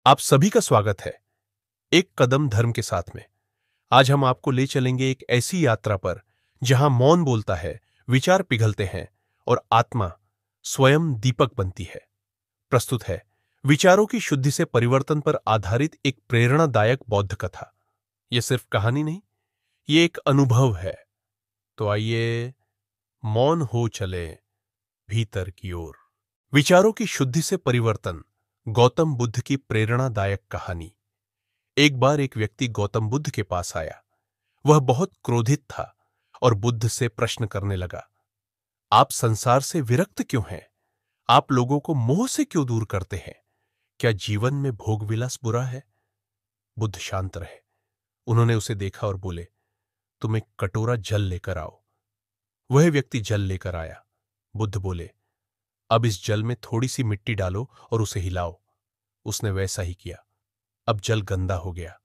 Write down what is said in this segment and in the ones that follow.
आप सभी का स्वागत है एक कदम धर्म के साथ में। आज हम आपको ले चलेंगे एक ऐसी यात्रा पर जहां मौन बोलता है, विचार पिघलते हैं और आत्मा स्वयं दीपक बनती है। प्रस्तुत है विचारों की शुद्धि से परिवर्तन पर आधारित एक प्रेरणादायक बौद्ध कथा। यह सिर्फ कहानी नहीं, ये एक अनुभव है। तो आइए मौन हो चले भीतर की ओर। विचारों की शुद्धि से परिवर्तन, गौतम बुद्ध की प्रेरणादायक कहानी। एक बार एक व्यक्ति गौतम बुद्ध के पास आया। वह बहुत क्रोधित था और बुद्ध से प्रश्न करने लगा, आप संसार से विरक्त क्यों हैं? आप लोगों को मोह से क्यों दूर करते हैं? क्या जीवन में भोग विलास बुरा है? बुद्ध शांत रहे। उन्होंने उसे देखा और बोले, तुम एक कटोरा जल लेकर आओ। वह व्यक्ति जल लेकर आया। बुद्ध बोले, अब इस जल में थोड़ी सी मिट्टी डालो और उसे हिलाओ। उसने वैसा ही किया। अब जल गंदा हो गया।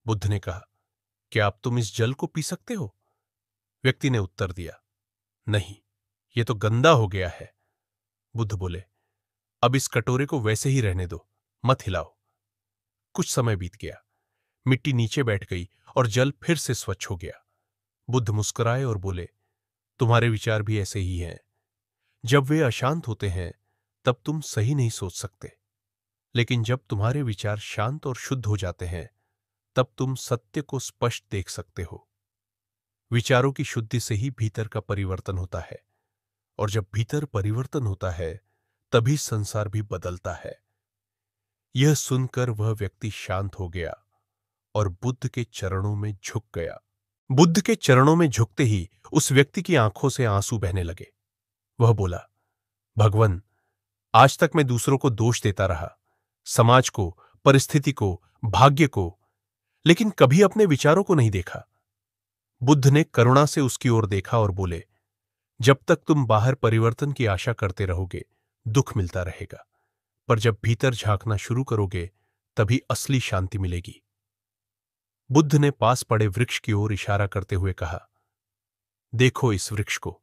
बुद्ध ने कहा, क्या अब तुम इस जल को पी सकते हो? व्यक्ति ने उत्तर दिया, नहीं, यह तो गंदा हो गया है। बुद्ध बोले, अब इस कटोरे को वैसे ही रहने दो, मत हिलाओ। कुछ समय बीत गया। मिट्टी नीचे बैठ गई और जल फिर से स्वच्छ हो गया। बुद्ध मुस्कुराए और बोले, तुम्हारे विचार भी ऐसे ही हैं। जब वे अशांत होते हैं तब तुम सही नहीं सोच सकते, लेकिन जब तुम्हारे विचार शांत और शुद्ध हो जाते हैं तब तुम सत्य को स्पष्ट देख सकते हो। विचारों की शुद्धि से ही भीतर का परिवर्तन होता है, और जब भीतर परिवर्तन होता है तभी संसार भी बदलता है। यह सुनकर वह व्यक्ति शांत हो गया और बुद्ध के चरणों में झुक गया। बुद्ध के चरणों में झुकते ही उस व्यक्ति की आंखों से आंसू बहने लगे। वह बोला, भगवन, आज तक मैं दूसरों को दोष देता रहा, समाज को, परिस्थिति को, भाग्य को, लेकिन कभी अपने विचारों को नहीं देखा। बुद्ध ने करुणा से उसकी ओर देखा और बोले, जब तक तुम बाहर परिवर्तन की आशा करते रहोगे दुख मिलता रहेगा, पर जब भीतर झांकना शुरू करोगे तभी असली शांति मिलेगी। बुद्ध ने पास पड़े वृक्ष की ओर इशारा करते हुए कहा, देखो इस वृक्ष को,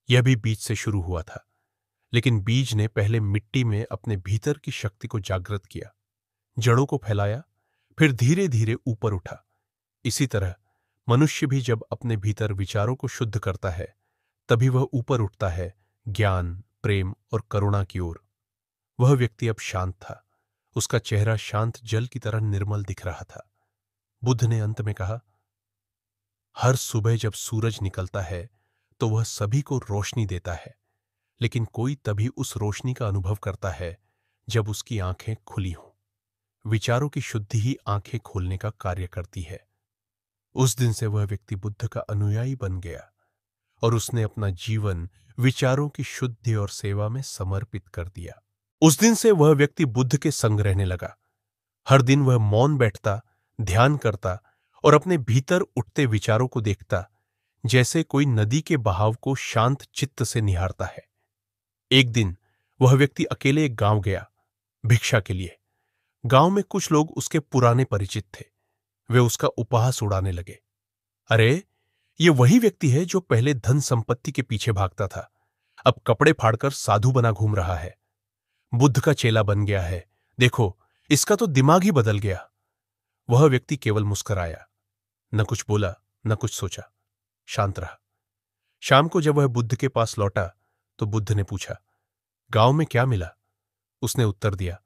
यह भी बीज से शुरू हुआ था, लेकिन बीज ने पहले मिट्टी में अपने भीतर की शक्ति को जागृत किया, जड़ों को फैलाया, फिर धीरे धीरे ऊपर उठा। इसी तरह मनुष्य भी जब अपने भीतर विचारों को शुद्ध करता है तभी वह ऊपर उठता है, ज्ञान, प्रेम और करुणा की ओर। वह व्यक्ति अब शांत था। उसका चेहरा शांत जल की तरह निर्मल दिख रहा था। बुद्ध ने अंत में कहा, हर सुबह जब सूरज निकलता है तो वह सभी को रोशनी देता है, लेकिन कोई तभी उस रोशनी का अनुभव करता है जब उसकी आंखें खुली हों। विचारों की शुद्धि ही आंखें खोलने का कार्य करती है। उस दिन से वह व्यक्ति बुद्ध का अनुयायी बन गया और उसने अपना जीवन विचारों की शुद्धि और सेवा में समर्पित कर दिया। उस दिन से वह व्यक्ति बुद्ध के संग रहने लगा। हर दिन वह मौन बैठता, ध्यान करता और अपने भीतर उठते विचारों को देखता, जैसे कोई नदी के बहाव को शांत चित्त से निहारता है। एक दिन वह व्यक्ति अकेले एक गांव गया, भिक्षा के लिए। गांव में कुछ लोग उसके पुराने परिचित थे। वे उसका उपहास उड़ाने लगे। अरे, ये वही व्यक्ति है जो पहले धन संपत्ति के पीछे भागता था, अब कपड़े फाड़कर साधु बना घूम रहा है, बुद्ध का चेला बन गया है। देखो, इसका तो दिमाग ही बदल गया। वह व्यक्ति केवल मुस्कुराया, न कुछ बोला, न कुछ सोचा, शांत रहा। शाम को जब वह बुद्ध के पास लौटा तो बुद्ध ने पूछा, गांव में क्या मिला? उसने उत्तर दिया,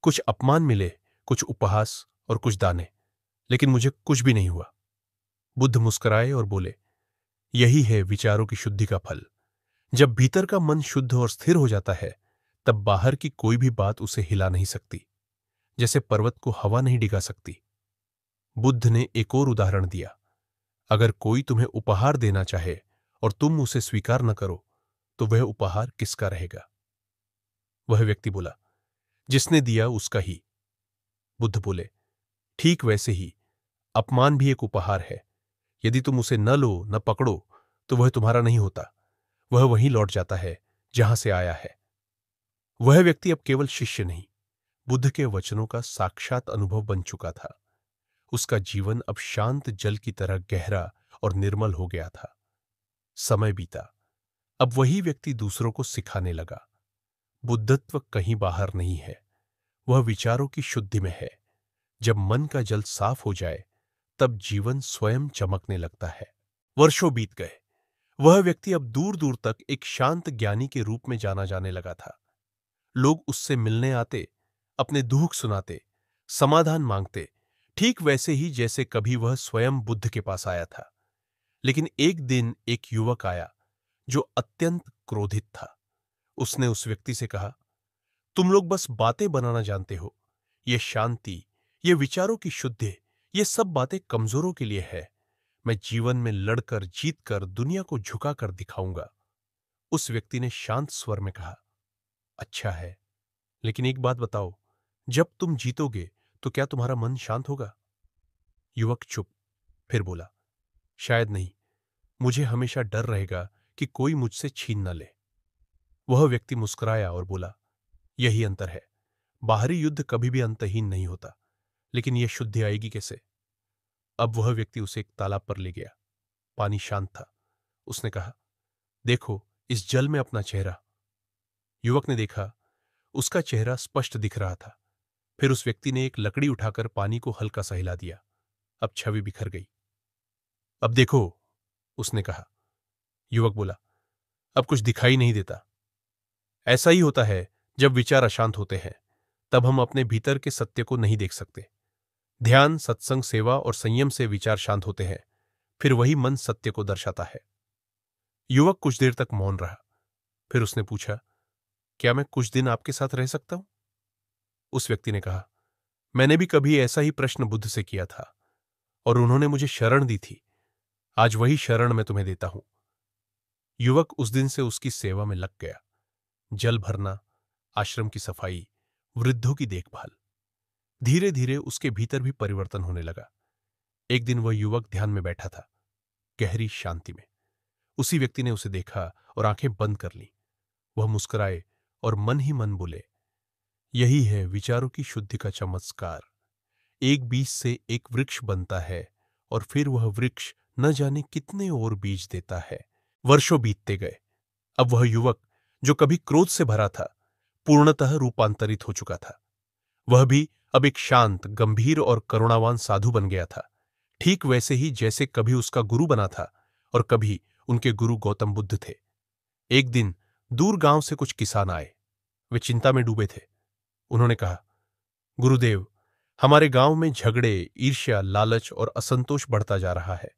कुछ अपमान मिले, कुछ उपहास और कुछ दाने, लेकिन मुझे कुछ भी नहीं हुआ। बुद्ध मुस्कुराए और बोले, यही है विचारों की शुद्धि का फल। जब भीतर का मन शुद्ध और स्थिर हो जाता है तब बाहर की कोई भी बात उसे हिला नहीं सकती, जैसे पर्वत को हवा नहीं डिगा सकती। बुद्ध ने एक और उदाहरण दिया, अगर कोई तुम्हें उपहार देना चाहे और तुम उसे स्वीकार न करो तो वह उपहार किसका रहेगा? वह व्यक्ति बोला, जिसने दिया उसका ही। बुद्ध बोले, ठीक वैसे ही अपमान भी एक उपहार है। यदि तुम उसे न लो, न पकड़ो तो वह तुम्हारा नहीं होता, वह वहीं लौट जाता है जहां से आया है। वह व्यक्ति अब केवल शिष्य नहीं, बुद्ध के वचनों का साक्षात अनुभव बन चुका था। उसका जीवन अब शांत जल की तरह गहरा और निर्मल हो गया था। समय बीता। अब वही व्यक्ति दूसरों को सिखाने लगा। बुद्धत्व कहीं बाहर नहीं है, वह विचारों की शुद्धि में है। जब मन का जल साफ हो जाए तब जीवन स्वयं चमकने लगता है। वर्षों बीत गए। वह व्यक्ति अब दूर दूर तक एक शांत ज्ञानी के रूप में जाना जाने लगा था। लोग उससे मिलने आते, अपने दुख सुनाते, समाधान मांगते, ठीक वैसे ही जैसे कभी वह स्वयं बुद्ध के पास आया था। लेकिन एक दिन एक युवक आया जो अत्यंत क्रोधित था। उसने उस व्यक्ति से कहा, तुम लोग बस बातें बनाना जानते हो। ये शांति, ये विचारों की शुद्धि, ये सब बातें कमजोरों के लिए है। मैं जीवन में लड़कर जीतकर दुनिया को झुकाकर दिखाऊंगा। उस व्यक्ति ने शांत स्वर में कहा, अच्छा है, लेकिन एक बात बताओ, जब तुम जीतोगे तो क्या तुम्हारा मन शांत होगा? युवक चुप, फिर बोला, शायद नहीं, मुझे हमेशा डर रहेगा कि कोई मुझसे छीन न ले। वह व्यक्ति मुस्कुराया और बोला, यही अंतर है। बाहरी युद्ध कभी भी अंतहीन नहीं होता, लेकिन यह शुद्धि आएगी कैसे? अब वह व्यक्ति उसे एक तालाब पर ले गया। पानी शांत था। उसने कहा, देखो इस जल में अपना चेहरा। युवक ने देखा, उसका चेहरा स्पष्ट दिख रहा था। फिर उस व्यक्ति ने एक लकड़ी उठाकर पानी को हल्का सा हिला दिया। अब छवि बिखर गई। अब देखो, उसने कहा। युवक बोला, अब कुछ दिखाई नहीं देता। ऐसा ही होता है जब विचार अशांत होते हैं, तब हम अपने भीतर के सत्य को नहीं देख सकते। ध्यान, सत्संग, सेवा और संयम से विचार शांत होते हैं, फिर वही मन सत्य को दर्शाता है। युवक कुछ देर तक मौन रहा। फिर उसने पूछा, क्या मैं कुछ दिन आपके साथ रह सकता हूं? उस व्यक्ति ने कहा, मैंने भी कभी ऐसा ही प्रश्न बुद्ध से किया था और उन्होंने मुझे शरण दी थी। आज वही शरण मैं तुम्हें देता हूं। युवक उस दिन से उसकी सेवा में लग गया। जल भरना, आश्रम की सफाई, वृद्धों की देखभाल। धीरे धीरे उसके भीतर भी परिवर्तन होने लगा। एक दिन वह युवक ध्यान में बैठा था, गहरी शांति में। उसी व्यक्ति ने उसे देखा और आंखें बंद कर ली। वह मुस्कुराए और मन ही मन बोले, यही है विचारों की शुद्धि का चमत्कार। एक बीज से एक वृक्ष बनता है और फिर वह वृक्ष न जाने कितने और बीज देता है। वर्षों बीतते गए। अब वह युवक जो कभी क्रोध से भरा था, पूर्णतः रूपांतरित हो चुका था। वह भी अब एक शांत, गंभीर और करुणावान साधु बन गया था, ठीक वैसे ही जैसे कभी उसका गुरु बना था और कभी उनके गुरु गौतम बुद्ध थे। एक दिन दूर गांव से कुछ किसान आए। वे चिंता में डूबे थे। उन्होंने कहा, गुरुदेव, हमारे गांव में झगड़े, ईर्ष्या, लालच और असंतोष बढ़ता जा रहा है।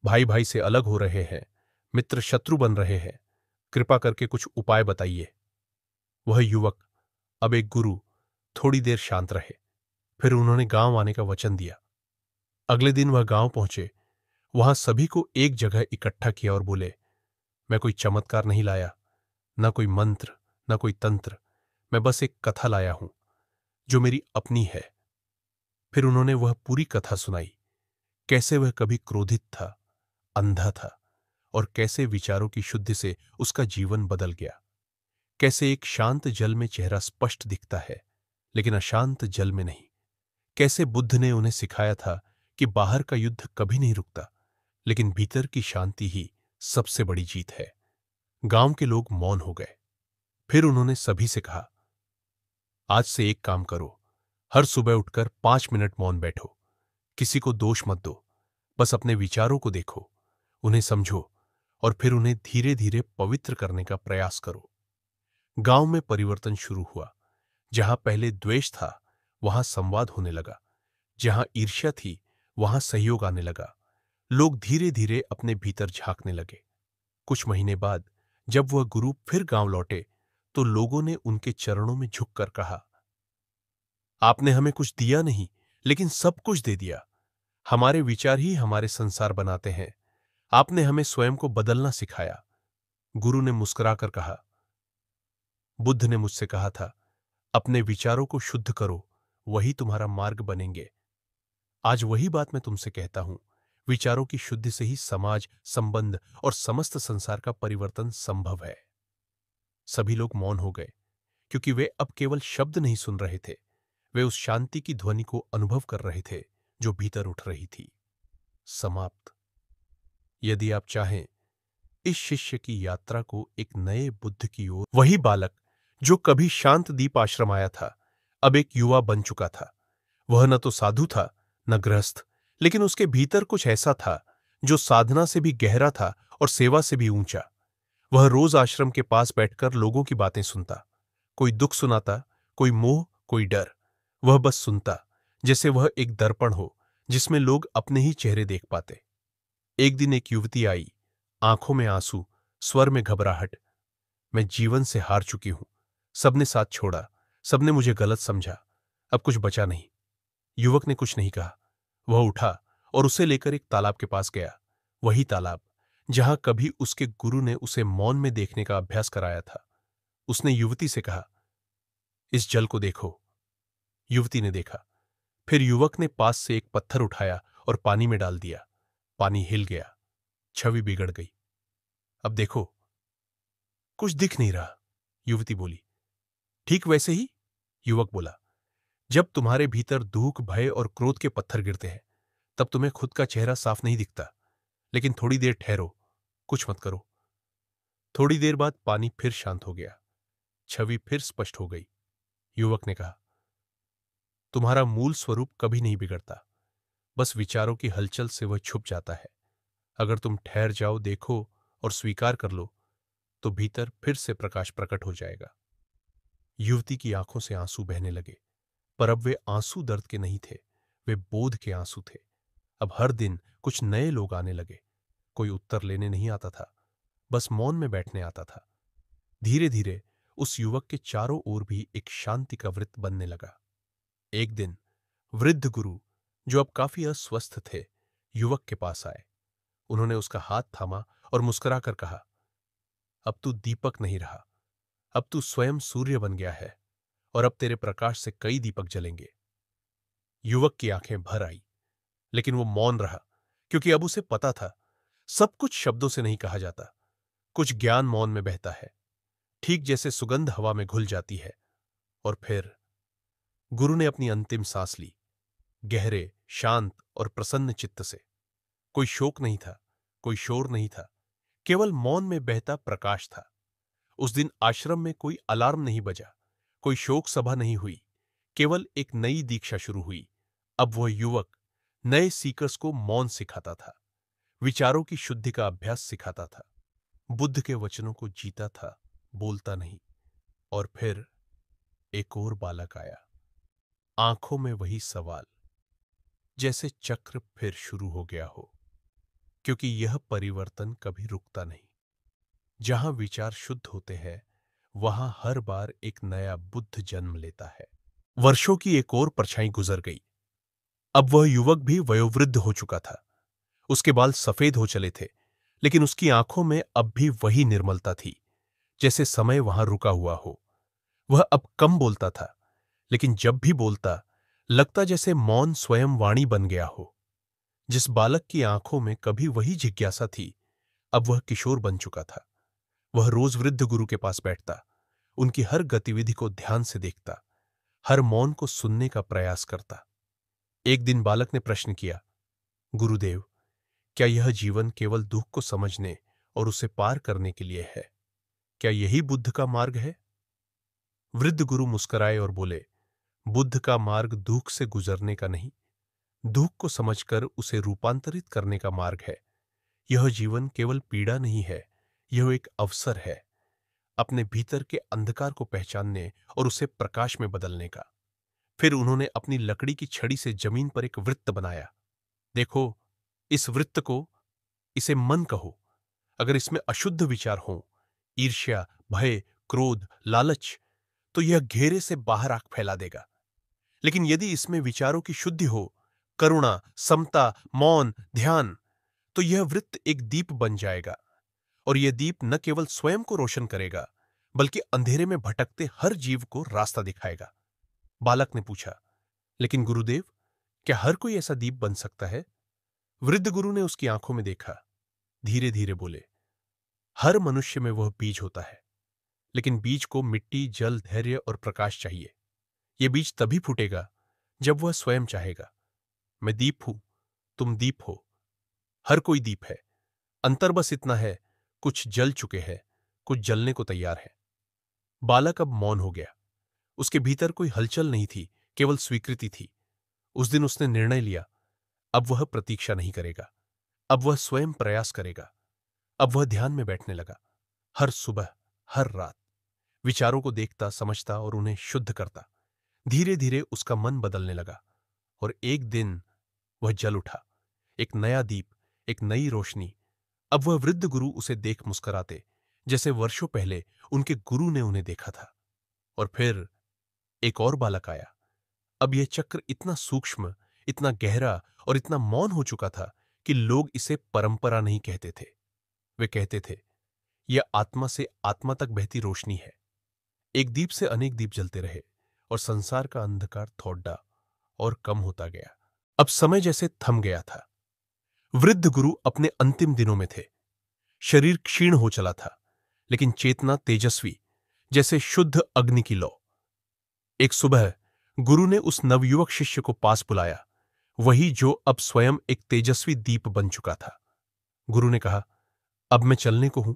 भाई भाई से अलग हो रहे हैं, मित्र शत्रु बन रहे हैं। कृपा करके कुछ उपाय बताइए। वह युवक, अब एक गुरु, थोड़ी देर शांत रहे। फिर उन्होंने गांव आने का वचन दिया। अगले दिन वह गांव पहुंचे। वहां सभी को एक जगह इकट्ठा किया और बोले, मैं कोई चमत्कार नहीं लाया, न कोई मंत्र, न कोई तंत्र। मैं बस एक कथा लाया हूं जो मेरी अपनी है। फिर उन्होंने वह पूरी कथा सुनाई, कैसे वह कभी क्रोधित था, अंधा था, और कैसे विचारों की शुद्धि से उसका जीवन बदल गया। कैसे एक शांत जल में चेहरा स्पष्ट दिखता है, लेकिन अशांत जल में नहीं। कैसे बुद्ध ने उन्हें सिखाया था कि बाहर का युद्ध कभी नहीं रुकता, लेकिन भीतर की शांति ही सबसे बड़ी जीत है। गांव के लोग मौन हो गए। फिर उन्होंने सभी से कहा, आज से एक काम करो, हर सुबह उठकर 5 मिनट मौन बैठो। किसी को दोष मत दो, बस अपने विचारों को देखो, उन्हें समझो और फिर उन्हें धीरे धीरे पवित्र करने का प्रयास करो। गांव में परिवर्तन शुरू हुआ। जहां पहले द्वेष था, वहां संवाद होने लगा। जहां ईर्ष्या थी, वहां सहयोग आने लगा। लोग धीरे धीरे अपने भीतर झांकने लगे। कुछ महीने बाद जब वह गुरु फिर गांव लौटे, तो लोगों ने उनके चरणों में झुककर कहा, आपने हमें कुछ दिया नहीं, लेकिन सब कुछ दे दिया। हमारे विचार ही हमारे संसार बनाते हैं। आपने हमें स्वयं को बदलना सिखाया। गुरु ने मुस्कुराकर कहा, बुद्ध ने मुझसे कहा था, अपने विचारों को शुद्ध करो, वही तुम्हारा मार्ग बनेंगे। आज वही बात मैं तुमसे कहता हूं। विचारों की शुद्धि से ही समाज, संबंध और समस्त संसार का परिवर्तन संभव है। सभी लोग मौन हो गए, क्योंकि वे अब केवल शब्द नहीं सुन रहे थे, वे उस शांति की ध्वनि को अनुभव कर रहे थे जो भीतर उठ रही थी। समाप्त। यदि आप चाहें इस शिष्य की यात्रा को एक नए बुद्ध की ओर, वही बालक जो कभी शांत दीप आश्रम आया था, अब एक युवा बन चुका था। वह न तो साधु था न गृहस्थ, लेकिन उसके भीतर कुछ ऐसा था जो साधना से भी गहरा था और सेवा से भी ऊंचा। वह रोज आश्रम के पास बैठकर लोगों की बातें सुनता। कोई दुख सुनाता, कोई मोह, कोई डर। वह बस सुनता, जैसे वह एक दर्पण हो जिसमें लोग अपने ही चेहरे देख पाते। एक दिन एक युवती आई, आंखों में आंसू, स्वर में घबराहट। मैं जीवन से हार चुकी हूं। सबने साथ छोड़ा, सबने मुझे गलत समझा, अब कुछ बचा नहीं। युवक ने कुछ नहीं कहा। वह उठा और उसे लेकर एक तालाब के पास गया। वही तालाब जहां कभी उसके गुरु ने उसे मौन में देखने का अभ्यास कराया था। उसने युवती से कहा, इस जल को देखो। युवती ने देखा। फिर युवक ने पास से एक पत्थर उठाया और पानी में डाल दिया। पानी हिल गया, छवि बिगड़ गई। अब देखो, कुछ दिख नहीं रहा। युवती बोली। ठीक वैसे ही, युवक बोला, जब तुम्हारे भीतर दुख, भय और क्रोध के पत्थर गिरते हैं तब तुम्हें खुद का चेहरा साफ नहीं दिखता। लेकिन थोड़ी देर ठहरो, कुछ मत करो। थोड़ी देर बाद पानी फिर शांत हो गया, छवि फिर स्पष्ट हो गई। युवक ने कहा, तुम्हारा मूल स्वरूप कभी नहीं बिगड़ता, बस विचारों की हलचल से वह छुप जाता है। अगर तुम ठहर जाओ, देखो और स्वीकार कर लो, तो भीतर फिर से प्रकाश प्रकट हो जाएगा। युवती की आंखों से आंसू बहने लगे, पर अब वे आंसू दर्द के नहीं थे, वे बोध के आंसू थे। अब हर दिन कुछ नए लोग आने लगे। कोई उत्तर लेने नहीं आता था, बस मौन में बैठने आता था। धीरे धीरे उस युवक के चारों ओर भी एक शांति का वृत्त बनने लगा। एक दिन वृद्ध गुरु, जो अब काफी अस्वस्थ थे, युवक के पास आए। उन्होंने उसका हाथ थामा और मुस्कुराकर कहा, अब तू दीपक नहीं रहा, अब तू स्वयं सूर्य बन गया है और अब तेरे प्रकाश से कई दीपक जलेंगे। युवक की आंखें भर आई, लेकिन वो मौन रहा, क्योंकि अब उसे पता था सब कुछ शब्दों से नहीं कहा जाता। कुछ ज्ञान मौन में बहता है, ठीक जैसे सुगंध हवा में घुल जाती है। और फिर गुरु ने अपनी अंतिम सांस ली, गहरे, शांत और प्रसन्न चित्त से। कोई शोक नहीं था, कोई शोर नहीं था, केवल मौन में बहता प्रकाश था। उस दिन आश्रम में कोई अलार्म नहीं बजा, कोई शोक सभा नहीं हुई, केवल एक नई दीक्षा शुरू हुई। अब वह युवक नए सीकर्स को मौन सिखाता था, विचारों की शुद्धि का अभ्यास सिखाता था, बुद्ध के वचनों को जीता था, बोलता नहीं। और फिर एक और बालक आया, आंखों में वही सवाल, जैसे चक्र फिर शुरू हो गया हो, क्योंकि यह परिवर्तन कभी रुकता नहीं। जहां विचार शुद्ध होते हैं, वहां हर बार एक नया बुद्ध जन्म लेता है। वर्षों की एक और परछाई गुजर गई। अब वह युवक भी वयोवृद्ध हो चुका था। उसके बाल सफेद हो चले थे, लेकिन उसकी आंखों में अब भी वही निर्मलता थी, जैसे समय वहां रुका हुआ हो। वह अब कम बोलता था, लेकिन जब भी बोलता, लगता जैसे मौन स्वयं वाणी बन गया हो। जिस बालक की आंखों में कभी वही जिज्ञासा थी, अब वह किशोर बन चुका था। वह रोज वृद्ध गुरु के पास बैठता, उनकी हर गतिविधि को ध्यान से देखता, हर मौन को सुनने का प्रयास करता। एक दिन बालक ने प्रश्न किया, गुरुदेव, क्या यह जीवन केवल दुख को समझने और उसे पार करने के लिए है? क्या यही बुद्ध का मार्ग है? वृद्ध गुरु मुस्कुराए और बोले, बुद्ध का मार्ग दुख से गुजरने का नहीं, दुख को समझकर उसे रूपांतरित करने का मार्ग है। यह जीवन केवल पीड़ा नहीं है, यह एक अवसर है, अपने भीतर के अंधकार को पहचानने और उसे प्रकाश में बदलने का। फिर उन्होंने अपनी लकड़ी की छड़ी से जमीन पर एक वृत्त बनाया। देखो, इस वृत्त को, इसे मन कहो। अगर इसमें अशुद्ध विचार हों, ईर्ष्या, भय, क्रोध, लालच, तो यह घेरे से बाहर आग फैला देगा। लेकिन यदि इसमें विचारों की शुद्धि हो, करुणा, समता, मौन, ध्यान, तो यह वृत्त एक दीप बन जाएगा। और यह दीप न केवल स्वयं को रोशन करेगा, बल्कि अंधेरे में भटकते हर जीव को रास्ता दिखाएगा। बालक ने पूछा, लेकिन गुरुदेव, क्या हर कोई ऐसा दीप बन सकता है? वृद्ध गुरु ने उसकी आंखों में देखा, धीरे धीरे बोले, हर मनुष्य में वह बीज होता है, लेकिन बीज को मिट्टी, जल, धैर्य और प्रकाश चाहिए। यह बीज तभी फूटेगा जब वह स्वयं चाहेगा। मैं दीप हूं, तुम दीप हो, हर कोई दीप है। अंतर बस इतना है, कुछ जल चुके हैं, कुछ जलने को तैयार है। बालक अब मौन हो गया। उसके भीतर कोई हलचल नहीं थी, केवल स्वीकृति थी। उस दिन उसने निर्णय लिया, अब वह प्रतीक्षा नहीं करेगा, अब वह स्वयं प्रयास करेगा। अब वह ध्यान में बैठने लगा, हर सुबह, हर रात, विचारों को देखता, समझता और उन्हें शुद्ध करता। धीरे धीरे उसका मन बदलने लगा और एक दिन वह जल उठा, एक नया दीप, एक नई रोशनी। अब वह वृद्ध गुरु उसे देख मुस्कुराते, जैसे वर्षों पहले उनके गुरु ने उन्हें देखा था। और फिर एक और बालक आया। अब यह चक्र इतना सूक्ष्म, इतना गहरा और इतना मौन हो चुका था कि लोग इसे परंपरा नहीं कहते थे। वे कहते थे, यह आत्मा से आत्मा तक बहती रोशनी है। एक दीप से अनेक दीप जलते रहे और संसार का अंधकार थोड़ा और कम होता गया। अब समय जैसे थम गया था। वृद्ध गुरु अपने अंतिम दिनों में थे। शरीर क्षीण हो चला था, लेकिन चेतना तेजस्वी, जैसे शुद्ध अग्नि की लौ। एक सुबह गुरु ने उस नवयुवक शिष्य को पास बुलाया, वही जो अब स्वयं एक तेजस्वी दीप बन चुका था। गुरु ने कहा, अब मैं चलने को हूं,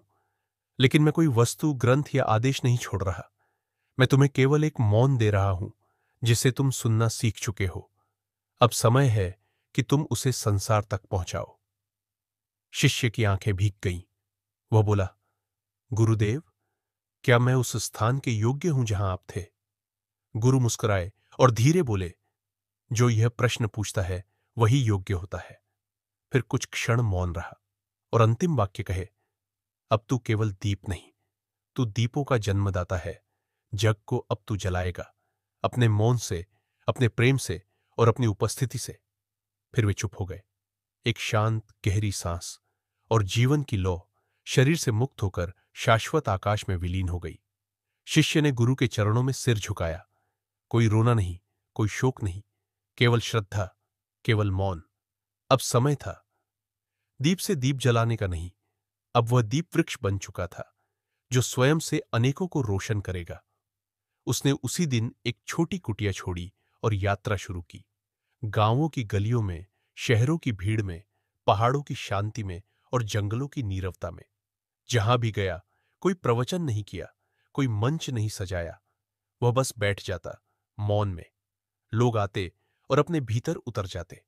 लेकिन मैं कोई वस्तु, ग्रंथ या आदेश नहीं छोड़ रहा। मैं तुम्हें केवल एक मौन दे रहा हूं, जिसे तुम सुनना सीख चुके हो। अब समय है कि तुम उसे संसार तक पहुंचाओ। शिष्य की आंखें भीग गईं। वह बोला, गुरुदेव, क्या मैं उस स्थान के योग्य हूं जहां आप थे? गुरु मुस्कुराए और धीरे बोले, जो यह प्रश्न पूछता है वही योग्य होता है। फिर कुछ क्षण मौन रहा और अंतिम वाक्य कहे, अब तू केवल दीप नहीं, तू दीपों का जन्मदाता है। जग को अब तू जलाएगा, अपने मौन से, अपने प्रेम से और अपनी उपस्थिति से। फिर वे चुप हो गए। एक शांत गहरी सांस और जीवन की लौ शरीर से मुक्त होकर शाश्वत आकाश में विलीन हो गई। शिष्य ने गुरु के चरणों में सिर झुकाया। कोई रोना नहीं, कोई शोक नहीं, केवल श्रद्धा, केवल मौन। अब समय था दीप से दीप जलाने का नहीं, अब वह दीप वृक्ष बन चुका था, जो स्वयं से अनेकों को रोशन करेगा। उसने उसी दिन एक छोटी कुटिया छोड़ी और यात्रा शुरू की। गांवों की गलियों में, शहरों की भीड़ में, पहाड़ों की शांति में और जंगलों की नीरवता में। जहां भी गया, कोई प्रवचन नहीं किया, कोई मंच नहीं सजाया। वह बस बैठ जाता, मौन में। लोग आते और अपने भीतर उतर जाते।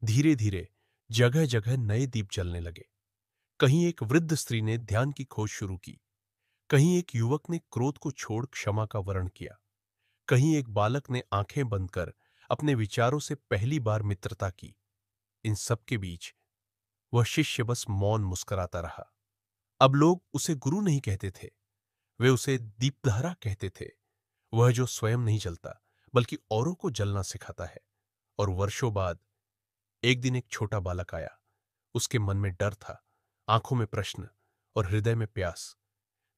धीरे धीरे जगह जगह नए दीप जलने लगे। कहीं एक वृद्ध स्त्री ने ध्यान की खोज शुरू की, कहीं एक युवक ने क्रोध को छोड़ क्षमा का वर्ण किया, कहीं एक बालक ने आंखें बंद कर अपने विचारों से पहली बार मित्रता की। इन सब के बीच वह शिष्य बस मौन मुस्कुराता रहा। अब लोग उसे गुरु नहीं कहते थे, वे उसे दीपधारा कहते थे, वह जो स्वयं नहीं जलता बल्कि औरों को जलना सिखाता है। और वर्षों बाद एक दिन एक छोटा बालक आया। उसके मन में डर था, आंखों में प्रश्न और हृदय में प्यास।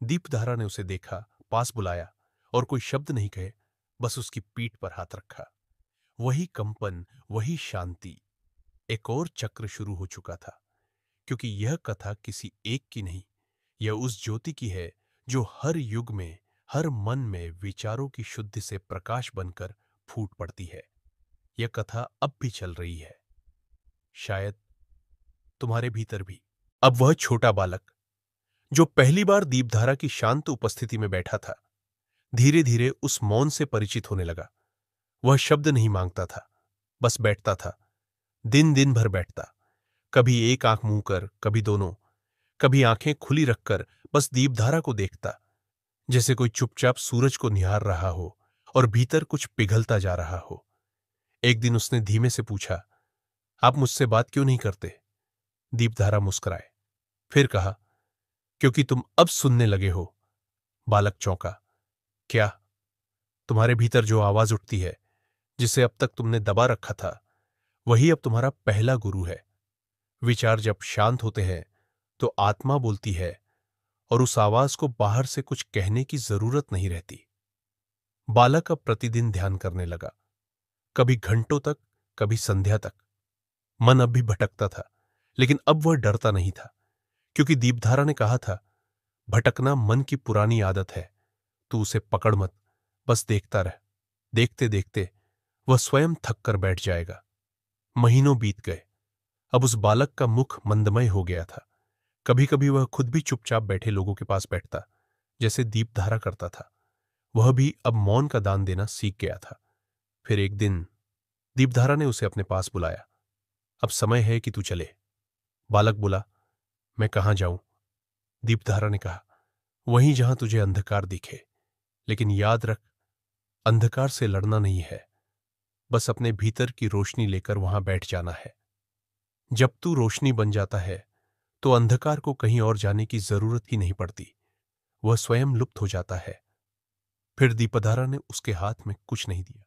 दीपधारा ने उसे देखा, पास बुलाया और कोई शब्द नहीं कहे, बस उसकी पीठ पर हाथ रखा। वही कंपन, वही शांति। एक और चक्र शुरू हो चुका था, क्योंकि यह कथा किसी एक की नहीं, यह उस ज्योति की है जो हर युग में, हर मन में विचारों की शुद्धि से प्रकाश बनकर फूट पड़ती है। यह कथा अब भी चल रही है, शायद तुम्हारे भीतर भी। अब वह छोटा बालक जो पहली बार दीपधारा की शांत उपस्थिति में बैठा था, धीरे धीरे उस मौन से परिचित होने लगा। वह शब्द नहीं मांगता था, बस बैठता था, दिन दिन भर बैठता, कभी एक आंख मूंद कर, कभी दोनों, कभी आंखें खुली रखकर बस दीपधारा को देखता, जैसे कोई चुपचाप सूरज को निहार रहा हो और भीतर कुछ पिघलता जा रहा हो। एक दिन उसने धीमे से पूछा, आप मुझसे बात क्यों नहीं करते? दीपधारा मुस्कुराए, फिर कहा, क्योंकि तुम अब सुनने लगे हो। बालक चौंका, क्या? तुम्हारे भीतर जो आवाज उठती है, जिसे अब तक तुमने दबा रखा था, वही अब तुम्हारा पहला गुरु है। विचार जब शांत होते हैं तो आत्मा बोलती है और उस आवाज को बाहर से कुछ कहने की जरूरत नहीं रहती। बालक अब प्रतिदिन ध्यान करने लगा, कभी घंटों तक, कभी संध्या तक। मन अब भी भटकता था, लेकिन अब वह डरता नहीं था, क्योंकि दीपधारा ने कहा था, भटकना मन की पुरानी आदत है, तू उसे पकड़ मत, बस देखता रह। देखते देखते वह स्वयं थक कर बैठ जाएगा। महीनों बीत गए। अब उस बालक का मुख मंदमय हो गया था। कभी कभी वह खुद भी चुपचाप बैठे लोगों के पास बैठता, जैसे दीपधारा करता था। वह भी अब मौन का दान देना सीख गया था। फिर एक दिन दीपधारा ने उसे अपने पास बुलाया। अब समय है कि तू चले। बालक बोला, मैं कहां जाऊं? दीपधारा ने कहा, वहीं जहां तुझे अंधकार दिखे। लेकिन याद रख, अंधकार से लड़ना नहीं है, बस अपने भीतर की रोशनी लेकर वहां बैठ जाना है। जब तू रोशनी बन जाता है तो अंधकार को कहीं और जाने की जरूरत ही नहीं पड़ती, वह स्वयं लुप्त हो जाता है। फिर दीपधारा ने उसके हाथ में कुछ नहीं दिया,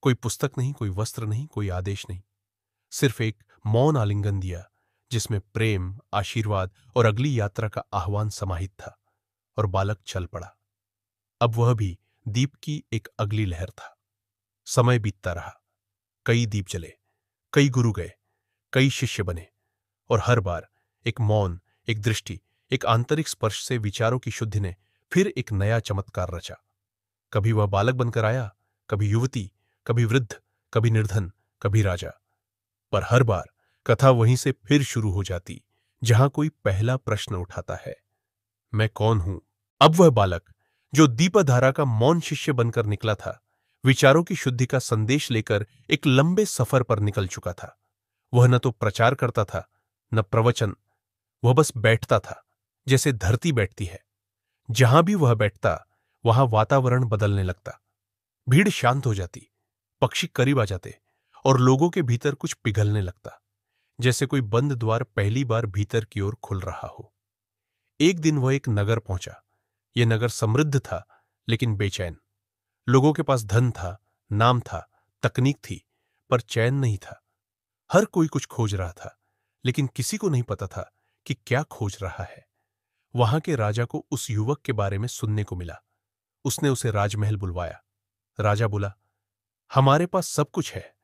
कोई पुस्तक नहीं, कोई वस्त्र नहीं, कोई आदेश नहीं, सिर्फ एक मौन आलिंगन दिया जिसमें प्रेम, आशीर्वाद और अगली यात्रा का आह्वान समाहित था। और बालक चल पड़ा। अब वह भी दीप की एक अगली लहर था। समय बीतता रहा, कई दीप जले, कई गुरु गए, कई शिष्य बने, और हर बार एक मौन, एक दृष्टि, एक आंतरिक स्पर्श से विचारों की शुद्धि ने फिर एक नया चमत्कार रचा। कभी वह बालक बनकर आया, कभी युवती, कभी वृद्ध, कभी निर्धन, कभी राजा। पर हर बार कथा वहीं से फिर शुरू हो जाती जहां कोई पहला प्रश्न उठाता है, मैं कौन हूं? अब वह बालक जो दीपधारा का मौन शिष्य बनकर निकला था, विचारों की शुद्धि का संदेश लेकर एक लंबे सफर पर निकल चुका था। वह न तो प्रचार करता था, न प्रवचन, वह बस बैठता था, जैसे धरती बैठती है। जहां भी वह बैठता वहां वातावरण बदलने लगता। भीड़ शांत हो जाती, पक्षी करीब आ जाते, और लोगों के भीतर कुछ पिघलने लगता, जैसे कोई बंद द्वार पहली बार भीतर की ओर खुल रहा हो। एक दिन वह एक नगर पहुंचा। यह नगर समृद्ध था, लेकिन बेचैन। लोगों के पास धन था, नाम था, तकनीक थी, पर चैन नहीं था। हर कोई कुछ खोज रहा था, लेकिन किसी को नहीं पता था कि क्या खोज रहा है। वहां के राजा को उस युवक के बारे में सुनने को मिला। उसने उसे राजमहल बुलवाया। राजा बोला, हमारे पास सब कुछ है,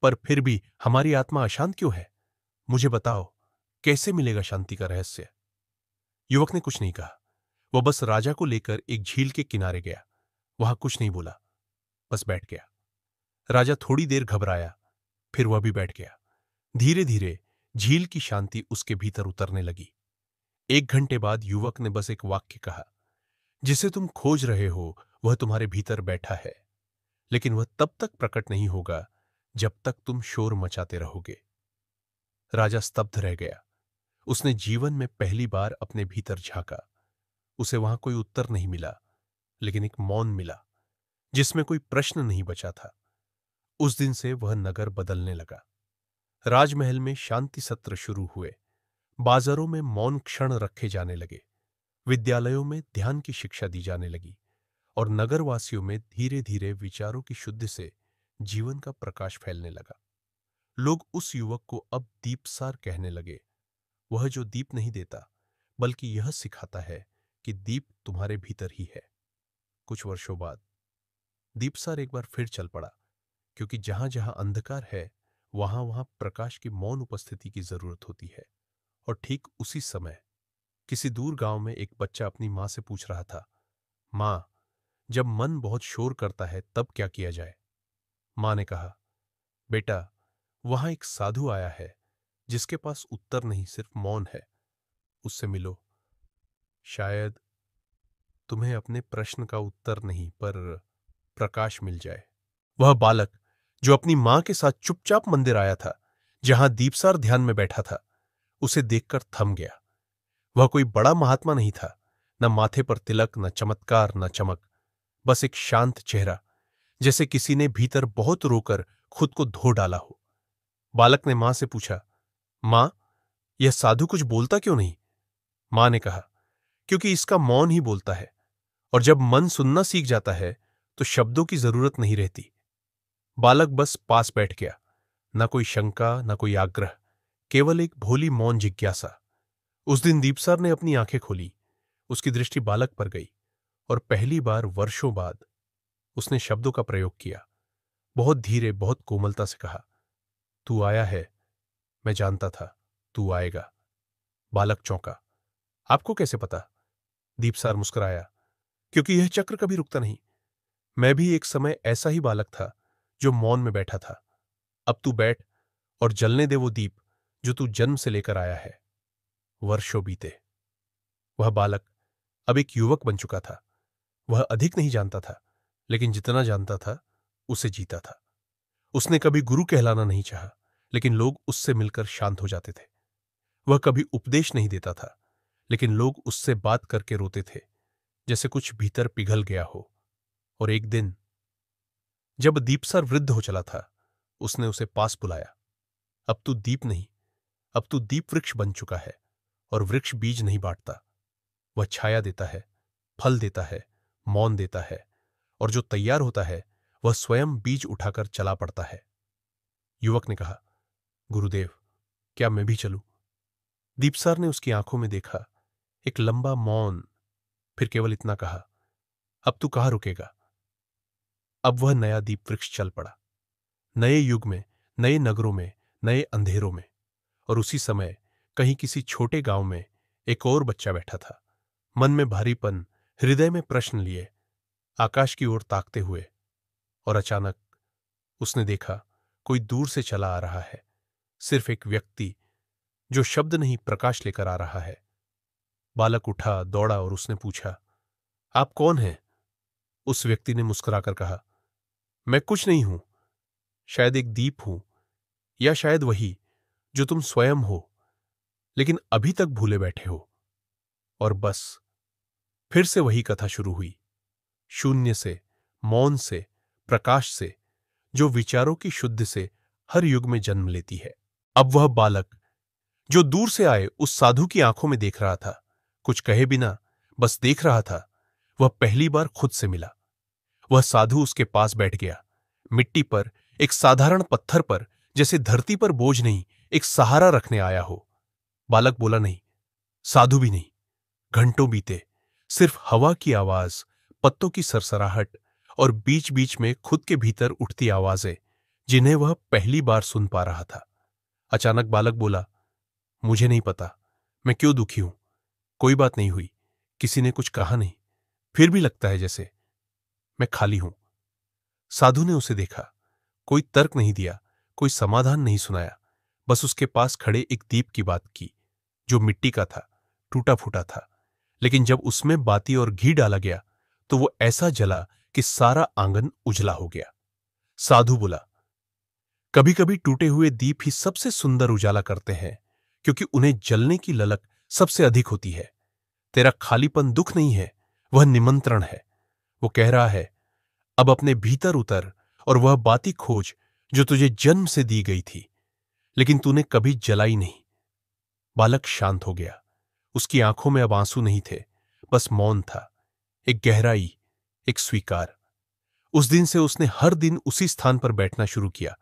पर फिर भी हमारी आत्मा अशांत क्यों है? मुझे बताओ, कैसे मिलेगा शांति का रहस्य? युवक ने कुछ नहीं कहा। वह बस राजा को लेकर एक झील के किनारे गया। वहां कुछ नहीं बोला, बस बैठ गया। राजा थोड़ी देर घबराया, फिर वह भी बैठ गया। धीरे धीरे झील की शांति उसके भीतर उतरने लगी। 1 घंटे बाद युवक ने बस एक वाक्य कहा, जिसे तुम खोज रहे हो वह तुम्हारे भीतर बैठा है, लेकिन वह तब तक प्रकट नहीं होगा जब तक तुम शोर मचाते रहोगे। राजा स्तब्ध रह गया। उसने जीवन में पहली बार अपने भीतर झांका। उसे वहां कोई उत्तर नहीं मिला, लेकिन एक मौन मिला जिसमें कोई प्रश्न नहीं बचा था। उस दिन से वह नगर बदलने लगा। राजमहल में शांति सत्र शुरू हुए, बाजारों में मौन क्षण रखे जाने लगे, विद्यालयों में ध्यान की शिक्षा दी जाने लगी, और नगरवासियों में धीरे धीरे विचारों की शुद्धि से जीवन का प्रकाश फैलने लगा। लोग उस युवक को अब दीपसार कहने लगे, वह जो दीप नहीं देता, बल्कि यह सिखाता है कि दीप तुम्हारे भीतर ही है। कुछ वर्षों बाद दीपसार एक बार फिर चल पड़ा, क्योंकि जहां जहां अंधकार है वहां वहां प्रकाश की मौन उपस्थिति की जरूरत होती है। और ठीक उसी समय किसी दूर गांव में एक बच्चा अपनी मां से पूछ रहा था, मां, जब मन बहुत शोर करता है तब क्या किया जाए? मां ने कहा, बेटा, वहां एक साधु आया है जिसके पास उत्तर नहीं, सिर्फ मौन है। उससे मिलो, शायद तुम्हें अपने प्रश्न का उत्तर नहीं, पर प्रकाश मिल जाए। वह बालक जो अपनी मां के साथ चुपचाप मंदिर आया था, जहां दीपसार ध्यान में बैठा था, उसे देखकर थम गया। वह कोई बड़ा महात्मा नहीं था, न माथे पर तिलक, न चमत्कार, न चमक, बस एक शांत चेहरा, जैसे किसी ने भीतर बहुत रोकर खुद को धो डाला हो। बालक ने मां से पूछा, मां, यह साधु कुछ बोलता क्यों नहीं? मां ने कहा, क्योंकि इसका मौन ही बोलता है, और जब मन सुनना सीख जाता है तो शब्दों की जरूरत नहीं रहती। बालक बस पास बैठ गया, न कोई शंका, न कोई आग्रह, केवल एक भोली मौन जिज्ञासा। उस दिन दीपसार ने अपनी आंखें खोली। उसकी दृष्टि बालक पर गई, और पहली बार वर्षों बाद उसने शब्दों का प्रयोग किया। बहुत धीरे, बहुत कोमलता से कहा, तू आया है, मैं जानता था तू आएगा। बालक चौंका, आपको कैसे पता? दीपसार मुस्कुराया, क्योंकि यह चक्र कभी रुकता नहीं। मैं भी एक समय ऐसा ही बालक था जो मौन में बैठा था। अब तू बैठ और जलने दे वो दीप जो तू जन्म से लेकर आया है। वर्षों बीते। वह बालक अब एक युवक बन चुका था। वह अधिक नहीं जानता था, लेकिन जितना जानता था उसे जीता था। उसने कभी गुरु कहलाना नहीं चाहा, लेकिन लोग उससे मिलकर शांत हो जाते थे। वह कभी उपदेश नहीं देता था, लेकिन लोग उससे बात करके रोते थे, जैसे कुछ भीतर पिघल गया हो। और एक दिन जब दीपसर वृद्ध हो चला था, उसने उसे पास बुलाया। अब तू दीप नहीं, अब तू दीप वृक्ष बन चुका है, और वृक्ष बीज नहीं बांटता। वह छाया देता है, फल देता है, मौन देता है, और जो तैयार होता है वह स्वयं बीज उठाकर चला पड़ता है। युवक ने कहा, गुरुदेव, क्या मैं भी चलूं? दीपसर ने उसकी आंखों में देखा, एक लंबा मौन, फिर केवल इतना कहा, अब तू कहां रुकेगा? अब वह नया दीप वृक्ष चल पड़ा, नए युग में, नए नगरों में, नए अंधेरों में। और उसी समय कहीं किसी छोटे गांव में एक और बच्चा बैठा था, मन में भारीपन, हृदय में प्रश्न लिए, आकाश की ओर ताकते हुए। और अचानक उसने देखा, कोई दूर से चला आ रहा है, सिर्फ एक व्यक्ति जो शब्द नहीं प्रकाश लेकर आ रहा है। बालक उठा, दौड़ा और उसने पूछा, आप कौन हैं? उस व्यक्ति ने मुस्कुराकर कहा, मैं कुछ नहीं हूं, शायद एक दीप हूं, या शायद वही जो तुम स्वयं हो, लेकिन अभी तक भूले बैठे हो। और बस फिर से वही कथा शुरू हुई, शून्य से, मौन से, प्रकाश से, जो विचारों की शुद्ध से हर युग में जन्म लेती है। अब वह बालक जो दूर से आए उस साधु की आंखों में देख रहा था, कुछ कहे बिना बस देख रहा था, वह पहली बार खुद से मिला। वह साधु उसके पास बैठ गया, मिट्टी पर, एक साधारण पत्थर पर, जैसे धरती पर बोझ नहीं, एक सहारा रखने आया हो। बालक बोला नहीं, साधु भी नहीं। घंटों बीते, सिर्फ हवा की आवाज, पत्तों की सरसराहट, और बीच बीच में खुद के भीतर उठती आवाजें, जिन्हें वह पहली बार सुन पा रहा था। अचानक बालक बोला, मुझे नहीं पता मैं क्यों दुखी हूं, कोई बात नहीं हुई, किसी ने कुछ कहा नहीं, फिर भी लगता है जैसे मैं खाली हूं। साधु ने उसे देखा, कोई तर्क नहीं दिया, कोई समाधान नहीं सुनाया, बस उसके पास खड़े एक दीप की बात की, जो मिट्टी का था, टूटा फूटा था, लेकिन जब उसमें बाती और घी डाला गया तो वो ऐसा जला कि सारा आंगन उजला हो गया। साधु बोला, कभी कभी टूटे हुए दीप ही सबसे सुंदर उजाला करते हैं, क्योंकि उन्हें जलने की ललक सबसे अधिक होती है। तेरा खालीपन दुख नहीं है, वह निमंत्रण है। वो कह रहा है, अब अपने भीतर उतर और वह बाती खोज जो तुझे जन्म से दी गई थी, लेकिन तूने कभी जलाई नहीं। बालक शांत हो गया, उसकी आंखों में अब आंसू नहीं थे, बस मौन था, एक गहराई, एक स्वीकार। उस दिन से उसने हर दिन उसी स्थान पर बैठना शुरू किया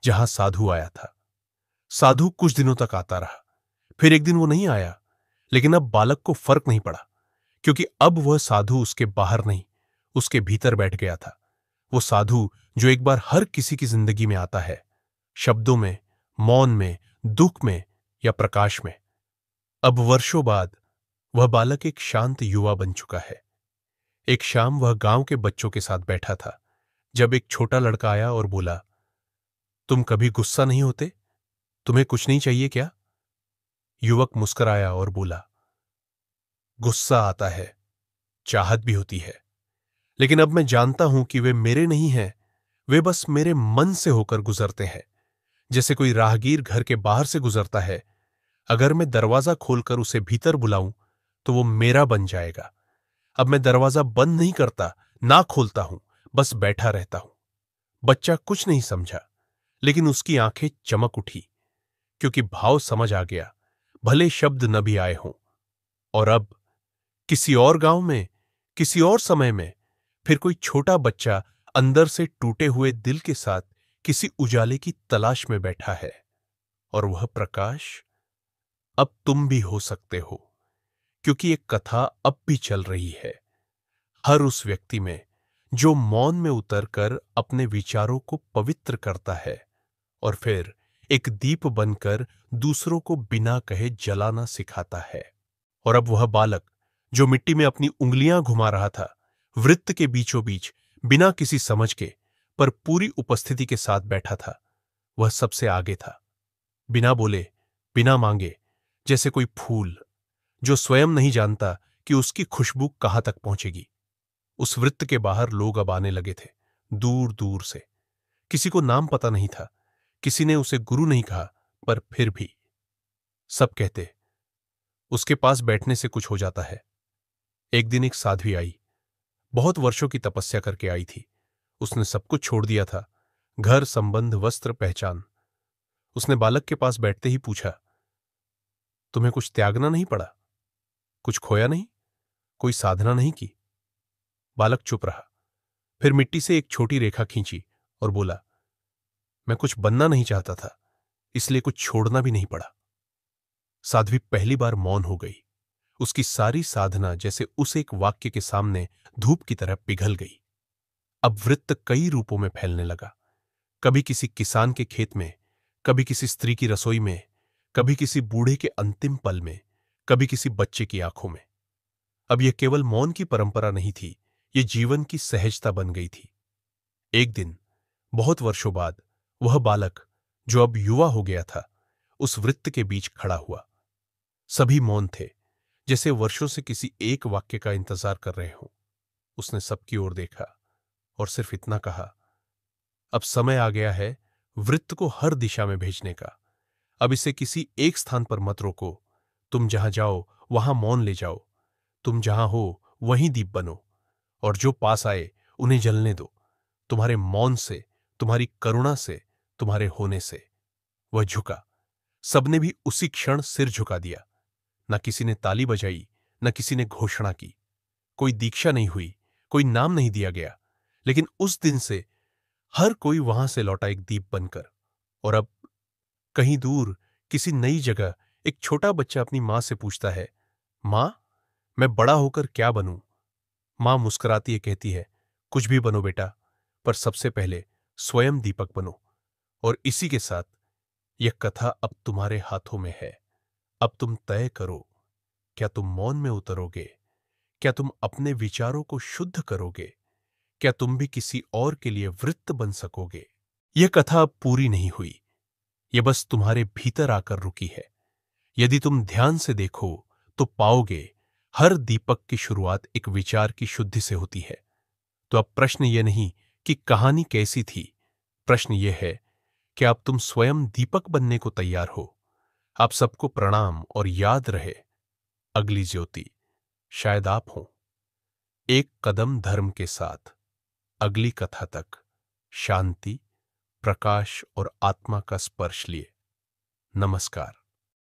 जहां साधु आया था। साधु कुछ दिनों तक आता रहा, फिर एक दिन वो नहीं आया, लेकिन अब बालक को फर्क नहीं पड़ा, क्योंकि अब वह साधु उसके बाहर नहीं, उसके भीतर बैठ गया था। वो साधु जो एक बार हर किसी की जिंदगी में आता है, शब्दों में, मौन में, दुख में या प्रकाश में। अब वर्षों बाद वह बालक एक शांत युवा बन चुका है। एक शाम वह गांव के बच्चों के साथ बैठा था, जब एक छोटा लड़का आया और बोला, तुम कभी गुस्सा नहीं होते? तुम्हें कुछ नहीं चाहिए क्या? युवक मुस्कुराया और बोला, गुस्सा आता है, चाहत भी होती है, लेकिन अब मैं जानता हूं कि वे मेरे नहीं हैं, वे बस मेरे मन से होकर गुजरते हैं, जैसे कोई राहगीर घर के बाहर से गुजरता है। अगर मैं दरवाजा खोलकर उसे भीतर बुलाऊं तो वो मेरा बन जाएगा। अब मैं दरवाजा बंद नहीं करता, ना खोलता हूं, बस बैठा रहता हूं। बच्चा कुछ नहीं समझा, लेकिन उसकी आंखें चमक उठी, क्योंकि भाव समझ आ गया, भले शब्द न भी आए हों। और अब किसी और गांव में, किसी और समय में, फिर कोई छोटा बच्चा अंदर से टूटे हुए दिल के साथ किसी उजाले की तलाश में बैठा है, और वह प्रकाश अब तुम भी हो सकते हो, क्योंकि एक कथा अब भी चल रही है, हर उस व्यक्ति में जो मौन में उतरकर अपने विचारों को पवित्र करता है और फिर एक दीप बनकर दूसरों को बिना कहे जलाना सिखाता है। और अब वह बालक जो मिट्टी में अपनी उंगलियां घुमा रहा था, वृत्त के बीचों बीच, बिना किसी समझ के, पर पूरी उपस्थिति के साथ बैठा था, वह सबसे आगे था, बिना बोले, बिना मांगे, जैसे कोई फूल जो स्वयं नहीं जानता कि उसकी खुशबू कहां तक पहुंचेगी। उस वृत्त के बाहर लोग अब आने लगे थे, दूर दूर से। किसी को नाम पता नहीं था, किसी ने उसे गुरु नहीं कहा, पर फिर भी सब कहते उसके पास बैठने से कुछ हो जाता है। एक दिन एक साध्वी आई, बहुत वर्षों की तपस्या करके आई थी। उसने सब कुछ छोड़ दिया था, घर, संबंध, वस्त्र, पहचान। उसने बालक के पास बैठते ही पूछा, तुम्हें कुछ त्यागना नहीं पड़ा? कुछ खोया नहीं? कोई साधना नहीं की? बालक चुप रहा, फिर मिट्टी से एक छोटी रेखा खींची और बोला, मैं कुछ बनना नहीं चाहता था, इसलिए कुछ छोड़ना भी नहीं पड़ा। साध्वी पहली बार मौन हो गई। उसकी सारी साधना जैसे उस एक वाक्य के सामने धूप की तरह पिघल गई। अब वृत्त कई रूपों में फैलने लगा, कभी किसी किसान के खेत में, कभी किसी स्त्री की रसोई में, कभी किसी बूढ़े के अंतिम पल में, कभी किसी बच्चे की आंखों में। अब यह केवल मौन की परंपरा नहीं थी, यह जीवन की सहजता बन गई थी। एक दिन, बहुत वर्षों बाद, वह बालक जो अब युवा हो गया था, उस वृत्त के बीच खड़ा हुआ। सभी मौन थे, जैसे वर्षों से किसी एक वाक्य का इंतजार कर रहे हों। उसने सबकी ओर देखा और सिर्फ इतना कहा, अब समय आ गया है वृत्त को हर दिशा में भेजने का। अब इसे किसी एक स्थान पर मत रोको। तुम जहां जाओ वहां मौन ले जाओ। तुम जहां हो वहीं दीप बनो, और जो पास आए उन्हें जलने दो। तुम्हारे मौन से, तुम्हारी करुणा से, तुम्हारे होने से। वह झुका। सबने भी उसी क्षण सिर झुका दिया। न किसी ने ताली बजाई, न किसी ने घोषणा की। कोई दीक्षा नहीं हुई, कोई नाम नहीं दिया गया, लेकिन उस दिन से हर कोई वहां से लौटा एक दीप बनकर। और अब कहीं दूर, किसी नई जगह, एक छोटा बच्चा अपनी मां से पूछता है, मां, मैं बड़ा होकर क्या बनूं? मां मुस्कुराती है, कहती है, कुछ भी बनो बेटा, पर सबसे पहले स्वयं दीपक बनो। और इसी के साथ यह कथा अब तुम्हारे हाथों में है। अब तुम तय करो, क्या तुम मौन में उतरोगे? क्या तुम अपने विचारों को शुद्ध करोगे? क्या तुम भी किसी और के लिए वृत्त बन सकोगे? यह कथा अब पूरी नहीं हुई, यह बस तुम्हारे भीतर आकर रुकी है। यदि तुम ध्यान से देखो तो पाओगे हर दीपक की शुरुआत एक विचार की शुद्धि से होती है। तो अब प्रश्न यह नहीं कि कहानी कैसी थी, प्रश्न यह है कि अब तुम स्वयं दीपक बनने को तैयार हो। आप सबको प्रणाम, और याद रहे, अगली ज्योति शायद आप हो। एक कदम धर्म के साथ, अगली कथा तक शांति, प्रकाश और आत्मा का स्पर्श लिए। नमस्कार।